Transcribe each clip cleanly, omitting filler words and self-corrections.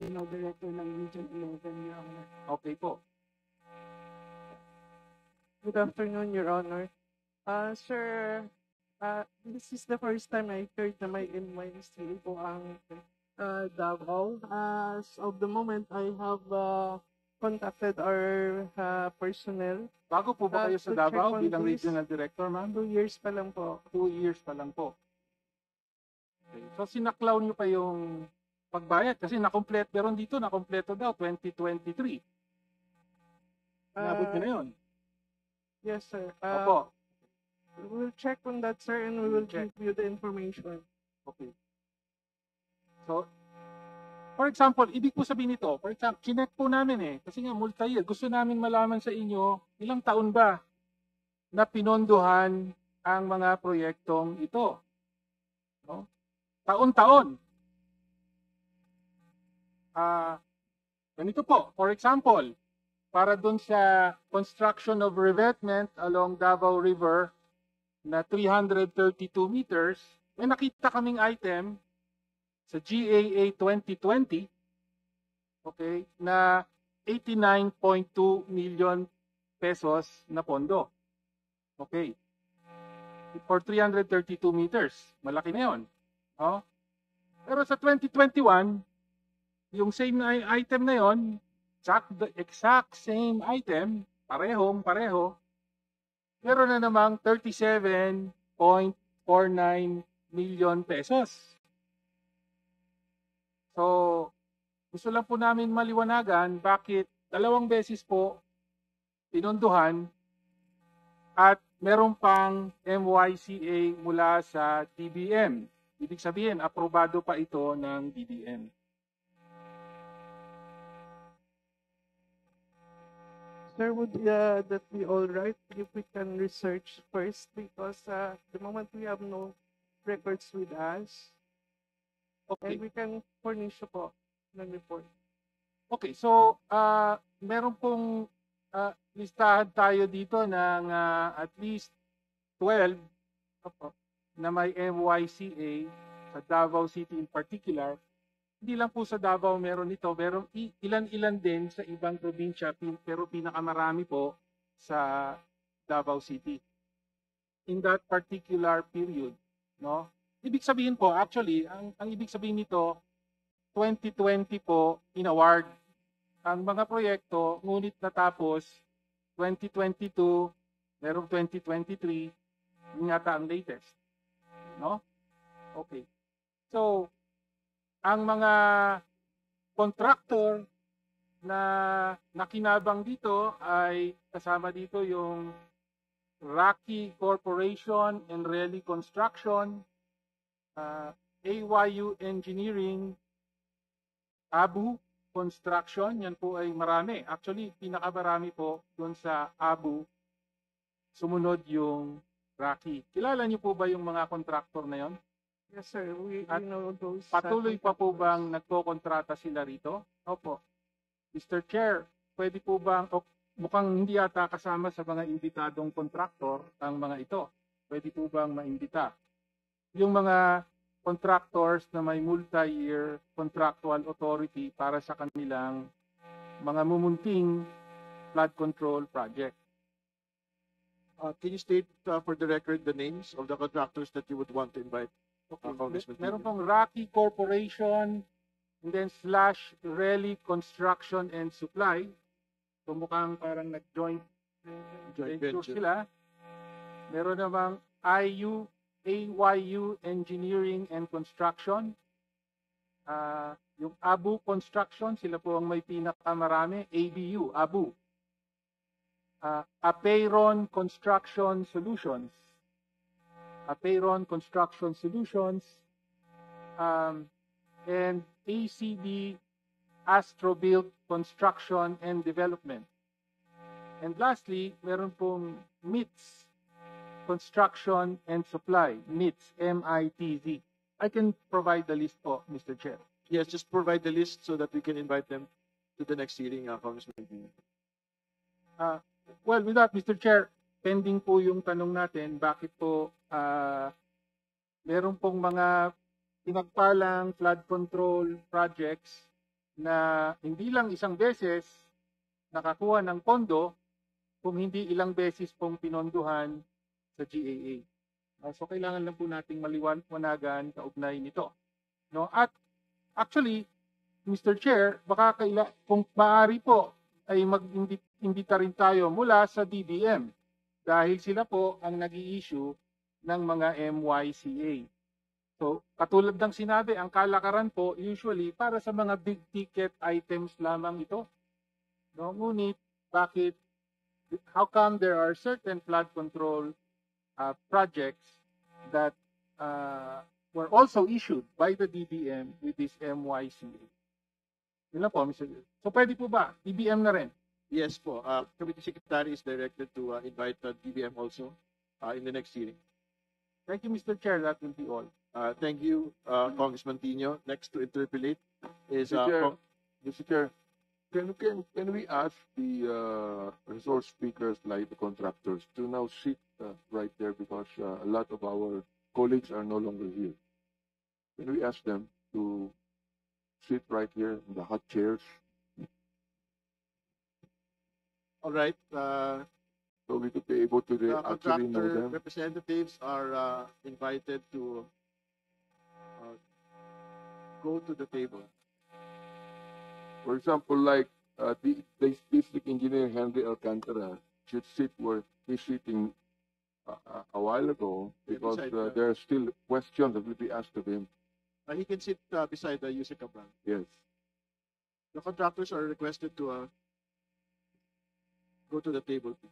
Director ng Region 11, Your Honor. Okay po. Good afternoon, Your Honor. Sir, this is the first time I heard na may MYSTA po ang Davao. As of the moment, I have contacted our personnel. Bago po ba kayo sa To Davao check on bilang this. regional director, ma'am? 2 years pa lang po. 2 years pa lang po. Okay. So sinaklaw niyo pa yung pagbayad kasi nakompleto, pero dito nakompleto daw 2023. Nabot niyo na yun. Yes, sir. Opo. We'll check on that, sir, and we will give you the information. Okay. So, for example, ibig po sabihin nito, for example, chinek po namin kasi nga multi-year, gusto namin malaman sa inyo, ilang taon ba na pinondohan ang mga proyektong ito? No? Taon-taon. Ganito po, for example, para dun sa construction of revetment along Davao River na 332 meters, may nakita kaming item sa GAA 2020, okay, na 89.2 million pesos na pondo. Okay. For 332 meters. Malaki na yun. Oh. Pero sa 2021, yung same item na yun, the exact same item, pareho, meron na namang 37.49 million pesos. So, gusto lang po namin maliwanagan bakit dalawang beses po pinondohan at meron pang MYCA mula sa DBM. Ibig sabihin, aprobado pa ito ng DBM. Sir, would that be all right if we can research first? Because the moment we have no records with us, Okay. and we can furnish po ng report. Okay, so meron pong listahan tayo dito ng at least 12 na may MYCA sa Davao City in particular. Hindi lang po sa Davao meron ito, pero ilan-ilan din sa ibang probinsya, pero pinakamarami po sa Davao City in that particular period, no? Ibig sabihin po, actually, ang ibig sabihin nito, 2020 po in-award ang mga proyekto, ngunit natapos 2022, merong 2023, yun yata ang latest. No? Okay. So, ang mga contractor na nakinabang dito ay kasama dito yung Rocky Corporation and Rally Construction, AYU Engineering, Abu Construction, yan po ay marami. Actually, pinakamarami po doon sa Abu. Sumunod yung Rocky. Kilala niyo po ba yung mga contractor na yon? Yes, sir. We know those. Patuloy pa po bang nagkokontrata sila rito? Opo. Mr. Chair, pwede po bang, mukhang hindi yata kasama sa mga imbitadong contractor ang mga ito. Pwede po bang maimbita? Yung mga contractors na may multi-year contractual authority para sa kanilang mga mumunting flood control project. Can you state for the record the names of the contractors that you would want to invite? Okay. Congressman Meron Tigre? pong Rocky Corporation and then / Rally Construction and Supply. So mukhang parang nag-joint venture sila. Meron namang AYU Engineering and Construction. Yung Abu Construction, sila po ang may pinakamarami. ABU, Abu. Apeiron Construction Solutions. Apeiron Construction Solutions. And ACD Astrobuilt Construction and Development. And lastly, meron pong MITS Construction and Supply, MITS, M-I-T-Z. I can provide the list po, Mr. Chair. Yes, just provide the list so that we can invite them to the next hearing, Congressman Tigre. Well, with that, Mr. Chair, pending po yung tanong natin, bakit po meron pong mga pinagpalang flood control projects na hindi lang isang beses nakakuha ng pondo, kung hindi ilang beses pong pinondohan sa GAA. So kailangan lang po nating maliwanagan kaugnay nito. No? At actually, Mr. Chair, baka kung maaari po ay mag-imbita rin tayo mula sa DBM dahil sila po ang nag-i-issue ng mga MYCA. So, katulad ng sinabi, ang kalakaran po usually para sa mga big ticket items lamang ito. No? Ngunit, how come there are certain flood control projects that were also issued by the DBM with this MYCA? Yun lang po, Mr. So, pwede po ba? DBM na rin? Yes po. Committee Secretary is directed to invite DBM also in the next hearing. Thank you, Mr. Chair. That will be all. Thank you, Congressman Tino. Next to interpolate is Mr. Chair, can we ask the resource speakers like the contractors to now sit right there because a lot of our colleagues are no longer here. Can we ask them to sit right here in the hot chairs all right. so we could be able to actually know Contractor them? representatives are invited to go to the table. For example, like the district engineer Henry Alcantara should sit where he's sitting a while ago because beside there are still questions that will be asked of him. He can sit beside Yusek Cabral. Yes. The contractors are requested to go to the table, please.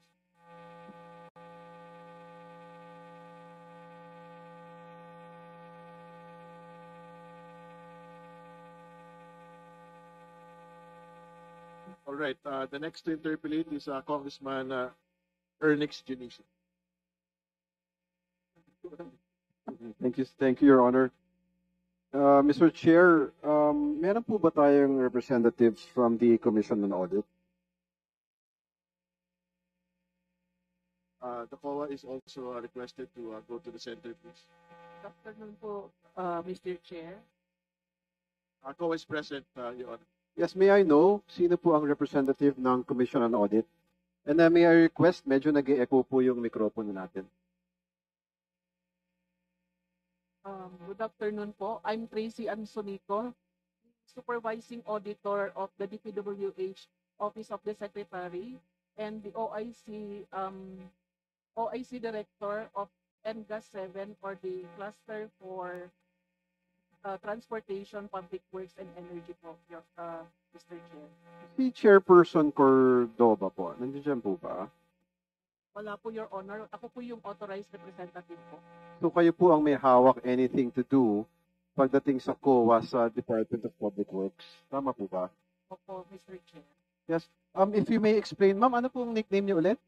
All right. The next to interpolate is Congressman Ernix Junicio. Thank you, Your Honor. Mr. Chair, meron po ba tayong representatives from the Commission on Audit? The COA is also requested to go to the center, please. Good afternoon po, Mr. Chair. COA is present, Your Honor. Yes, may I know sino po ang representative ng Commission on Audit? And may I request, medyo nag-e-echo po yung mikropono natin. Good afternoon po. I'm Tracy Ansonico, Supervising Auditor of the DPWH Office of the Secretary and the OIC Director of NGAS 7 or the Cluster for Transportation, Public Works, and Energy po, Mr. Chair. Si Chairperson Cordova po, nandiyan po ba? Wala po, Your Honor. Ako po yung authorized representative po. So kayo po ang may hawak anything to do pagdating sa COA sa Department of Public Works. Tama po ba? Opo, Mr. Chair. Yes. If you may explain, ma'am, ano pong nickname niyo ulit?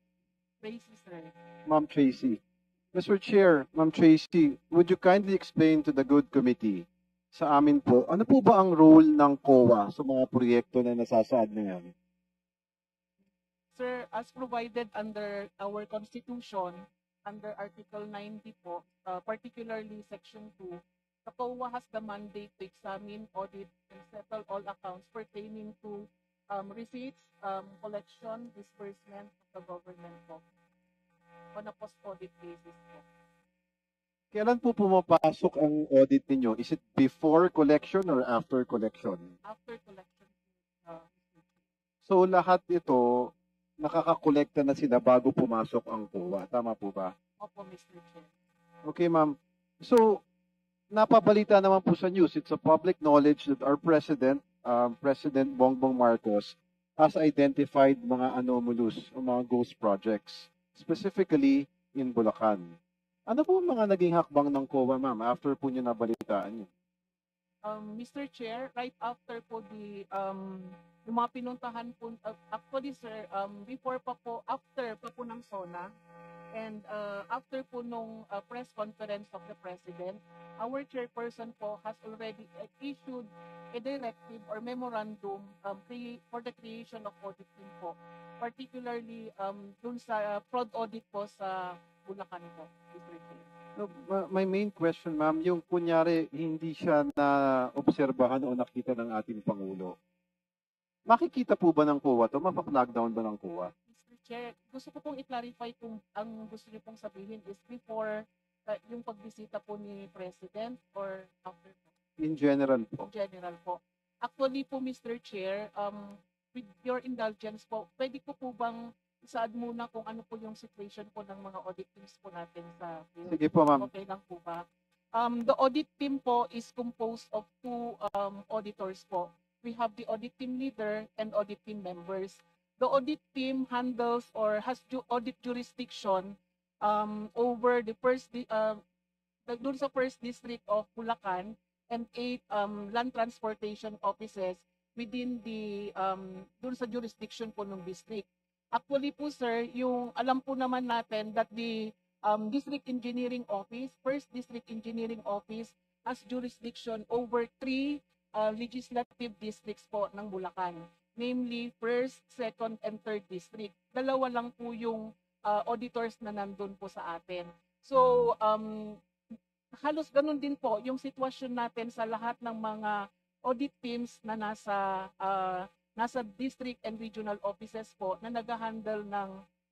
Tracy, sir. Ma'am Tracy. Mr. Chair, Ma'am Tracy, would you kindly explain to the good committee sa amin po, ano po ba ang role ng COA sa mga proyekto na nasasaad na yan? Sir, as provided under our Constitution, under Article 90 po, particularly Section 2, the COA has the mandate to examine, audit, and settle all accounts pertaining to receipts, collection, disbursement of the government po on a post-audit basis po. Kailan po pumapasok ang audit ninyo? Is it before collection or after collection? After collection, So lahat ito, nakakakolekta na sila bago pumasok ang COA. Tama po ba? opo, Mr. Chair. Okay, ma'am. So, napabalita naman po sa news, it's a public knowledge that our President, President Bongbong Marcos, has identified mga anomalous o mga ghost projects, specifically in Bulacan. Ano po ang mga naging hakbang ng COA, ma'am, after po niyo nabalitaan niyo? Mr. Chair, right after po yung mga pinuntahan po, actually sir, before pa po, after pa po ng SONA, and after po nung press conference of the President, our chairperson po has already issued a directive or memorandum for the creation of audit team po, particularly dun sa fraud audit po sa Bulacan po, Mr. Chair. No, my main question, ma'am, yung kunyari hindi siya na obserbahan o nakita ng ating Pangulo. Makikita po ba ng COA to? Mapa-flag down ba ng COA? Mr. Chair, gusto ko pong i-clarify kung ang gusto niyo pong sabihin is before yung pagbisita po ni President or after po? In general po. In general po. Actually po, Mr. Chair, with your indulgence po, pwede ko po bang isaad muna kung ano po yung situation po ng mga audit teams po natin sa field? Sige po, ma'am. Okay lang po ba? The audit team po is composed of two auditors po. We have the audit team leader and audit team members. The audit team handles or has audit jurisdiction over the dun sa first district of Bulacan and 8 land transportation offices within the dun sa jurisdiction po ng district. Actually po sir, yung alam po naman natin that the District Engineering Office, First District Engineering Office has jurisdiction over 3 legislative districts po ng Bulacan, namely 1st, 2nd, and 3rd District. Dalawa lang po yung auditors na nandun po sa atin. So, halos ganun din po yung sitwasyon natin sa lahat ng mga audit teams na nasa district and regional offices po na nag-handle ng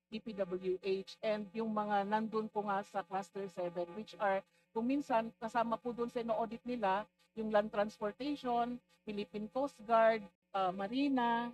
DPWH and yung mga nandun po nga sa Cluster 7 which are kung minsan kasama po dun sa ino-audit nila yung land transportation, Philippine Coast Guard, Marina,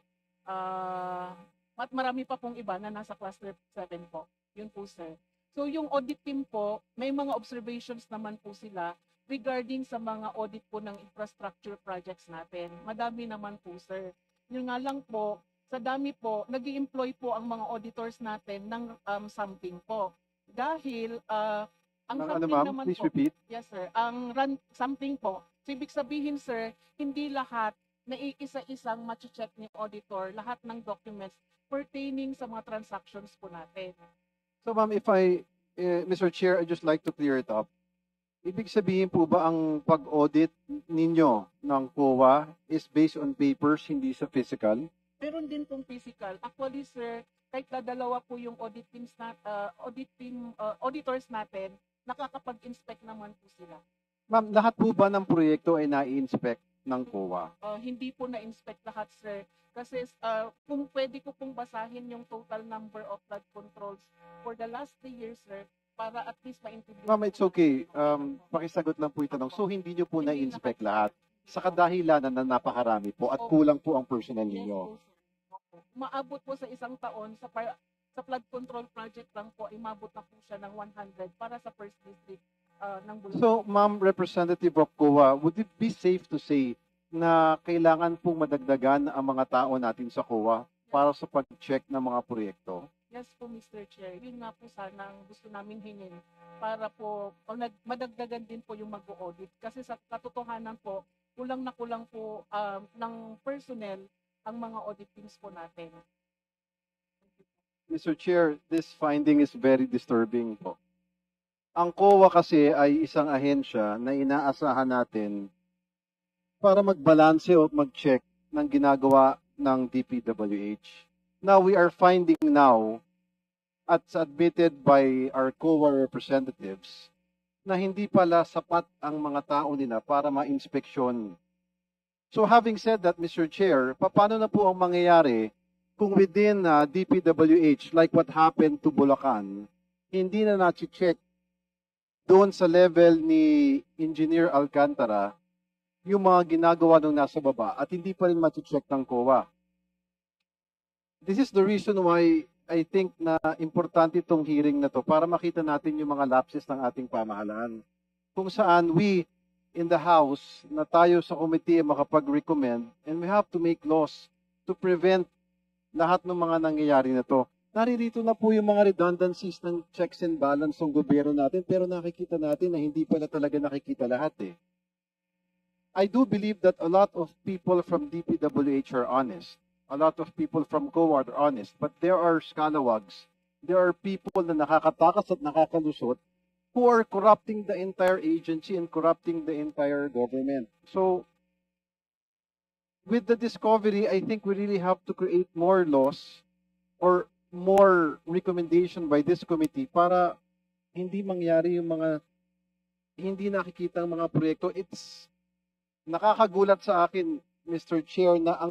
at marami pa pong iba na nasa Cluster 7 po. Yun po sir. So yung audit team po, may mga observations naman po sila regarding sa mga audit po ng infrastructure projects natin. Madami naman po sir. Yun nga lang po, sa dami po, nag-i-employ po ang mga auditors natin ng something po. Dahil ang Ano, something ma'am? naman Please po, repeat. yes sir, ang something po. So ibig sabihin sir, hindi lahat na iisa-isang ma-check ni auditor lahat ng documents pertaining sa mga transactions po natin. So ma'am, if Mr. Chair, I'd just like to clear it up. Ibig sabihin po ba ang pag-audit ninyo ng COA is based on papers, hindi sa physical? Meron din pong physical. Actually sir, kahit dalawa po yung audit teams auditors natin, nakakapag-inspect naman po sila. Ma'am, lahat po ba ng proyekto ay na-inspect ng COA? Hindi po na-inspect lahat sir. Kasi kung pwede ko pong basahin yung total number of flood controls for the last 3 years sir, para at least maintindihan. Ma'am, it's okay. Pakisagot lang po itanong. So, hindi nyo po na-inspect lahat? Sa kadahilanan na napakarami po at kulang po ang personnel Yes ninyo? po, sir. Maabot po sa isang taon, sa flood control project lang po, imabot na po siya ng 100 para sa first district ng Bulacan. So, Ma'am Representative of COA, would it be safe to say na kailangan pong madagdagan ang mga tao natin sa COA para sa pag-check ng mga proyekto? Yes po, Mr. Chair. Yun nga po sana ang gusto namin hingin para po madagdagan din po yung mag-audit. Kasi sa katotohanan po, kulang po ng personnel ang mga audit teams po natin. Mr. Chair, this finding is very disturbing po. Ang COA kasi ay isang ahensya na inaasahan natin para magbalanse o mag-check ng ginagawa ng DPWH. Now, we are finding now, at admitted by our COA representatives, na hindi pala sapat ang mga tao nila para ma-inspeksyon. So having said that, Mr. Chair, paano na po ang mangyayari kung within DPWH, like what happened to Bulacan, hindi na na-check doon sa level ni Engineer Alcantara yung mga ginagawa nung nasa baba at hindi pa rin ma-check ng COA? This is the reason why I think na importante itong hearing na to para makita natin yung mga lapses ng ating pamahalaan. Kung saan we in the House na tayo sa committee ay makapag-recommend and we have to make laws to prevent lahat ng mga nangyayari na to. Naririto na po yung mga redundancies ng checks and balance ng gobyerno natin pero nakikita natin na hindi pala talaga nakikita lahat eh. I do believe that a lot of people from DPWH are honest. A lot of people from COA are honest. But there are scalawags. There are people na nakakatakas at nakakalusot who are corrupting the entire agency and corrupting the entire government. So, with the discovery, I think we really have to create more laws or more recommendation by this committee para hindi mangyari yung mga hindi nakikita ang mga proyekto. It's nakakagulat sa akin, Mr. Chair, na ang